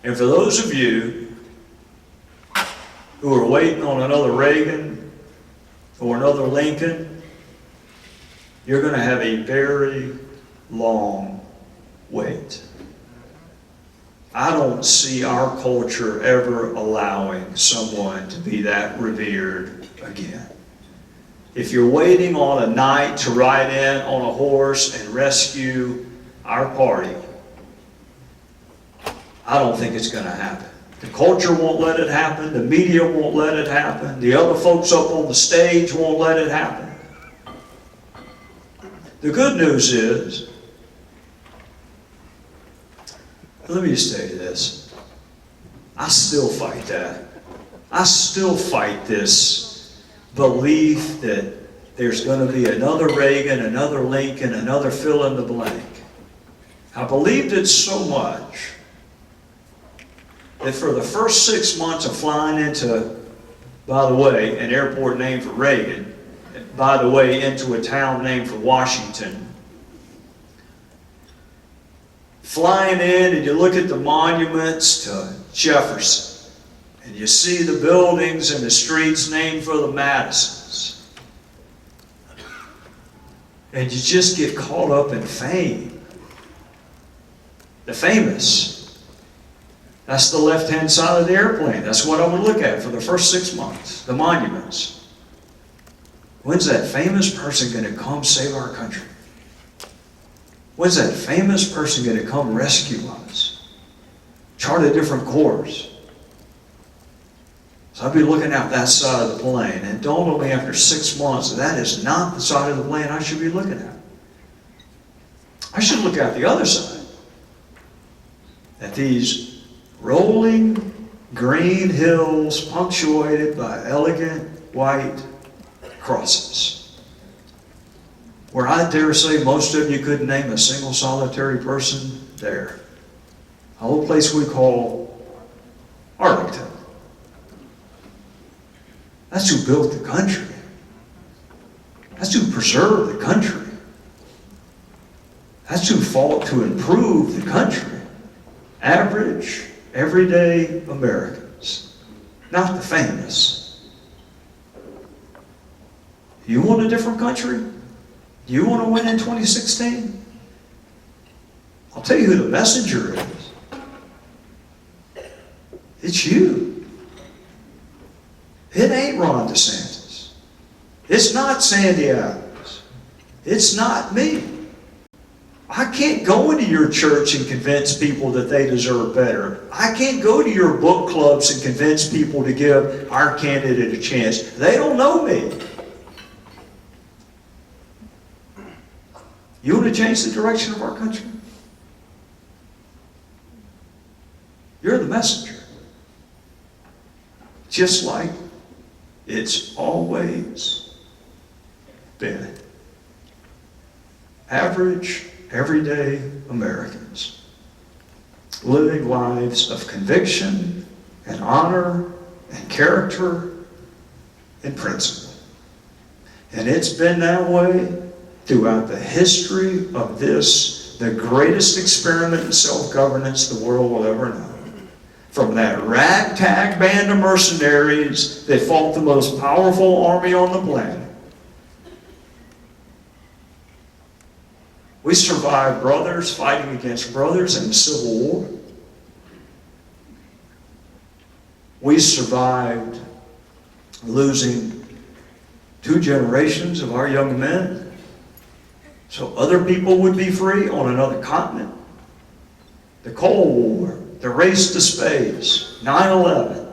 And for those of you who are waiting on another Reagan or another Lincoln, you're going to have a very long wait. I don't see our culture ever allowing someone to be that revered again. If you're waiting on a knight to ride in on a horse and rescue our party, I don't think it's going to happen. The culture won't let it happen. The media won't let it happen. The other folks up on the stage won't let it happen. The good news is, let me just tell you this. I still fight that. I still fight this belief that there's going to be another Reagan, another Lincoln, another fill in the blank. I believed it so much that for the first 6 months of flying into, by the way, an airport named for Reagan, by the way, into a town named for Washington, flying in and you look at the monuments to Jefferson, and you see the buildings and the streets named for the Madisons, and you just get caught up in fame. The famous. That's the left-hand side of the airplane. That's what I would look at for the first 6 months, the monuments. When's that famous person going to come save our country? When's that famous person going to come rescue us? Chart a different course. So I'd be looking out that side of the plane, and it dawned on me after 6 months that is not the side of the plane I should be looking at. I should look at the other side. At these rolling green hills punctuated by elegant white crosses, where I dare say most of you couldn't name a single solitary person there. A little place we call Arlington. That's who built the country. That's who preserved the country. That's who fought to improve the country. Average, everyday Americans, not the famous. You want a different country? Do you want to win in 2016? I'll tell you who the messenger is. It's you. It ain't Ron DeSantis. It's not Sandy Adams. It's not me. I can't go into your church and convince people that they deserve better. I can't go to your book clubs and convince people to give our candidate a chance. They don't know me. You want to change the direction of our country? You're the messenger. Just like it's always been. Average, everyday Americans living lives of conviction and honor and character and principle. And it's been that way throughout the history of this, the greatest experiment in self-governance the world will ever know. From that ragtag band of mercenaries that fought the most powerful army on the planet, we survived brothers fighting against brothers in the Civil War. We survived losing 2 generations of our young men so other people would be free on another continent. The Cold War, the race to space, 9/11.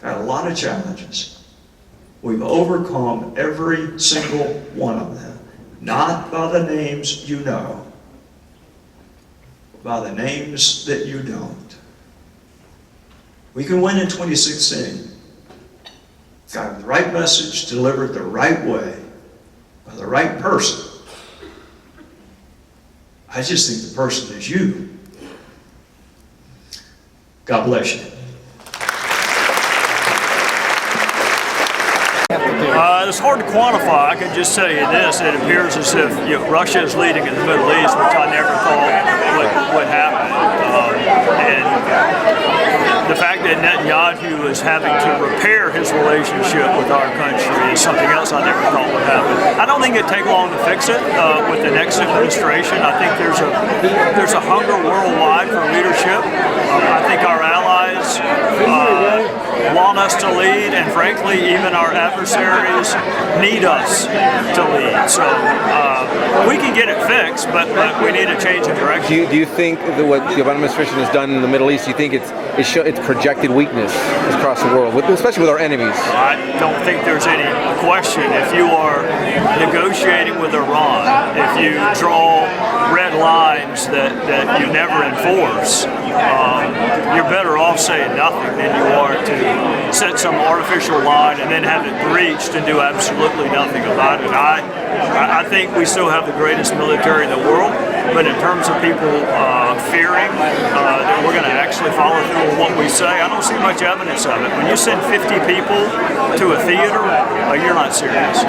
Had a lot of challenges. We've overcome every single one of them. Not by the names you know, by the names that you don't. We can win in 2016. Got the right message delivered the right way by the right person. I just think the person is you. God bless you. It's hard to quantify. I can just tell you this: it appears as if Russia is leading in the Middle East, which I never thought would happen. And Netanyahu is having to repair his relationship with our country is something else I never thought would happen. I don't think it'd take long to fix it with the next administration. I think there's a hunger worldwide for leadership. I think our allies want us to lead, and frankly, even our adversaries need us to lead. So we can get it fixed, but we need a change in direction. Do you think that what the Obama administration has done in the Middle East, do you think it's projected weakness across the world, especially with our enemies? I don't think there's any question. If you are negotiating with Iran, if you draw red lines that you never enforce, you're better off saying nothing than you are to set some artificial line and then have it breached and do absolutely nothing about it. I think we still have the greatest military in the world, but in terms of people fearing that we're going to actually follow through with what we say, I don't see much evidence of it. When you send 50 people to a theater, you're not serious.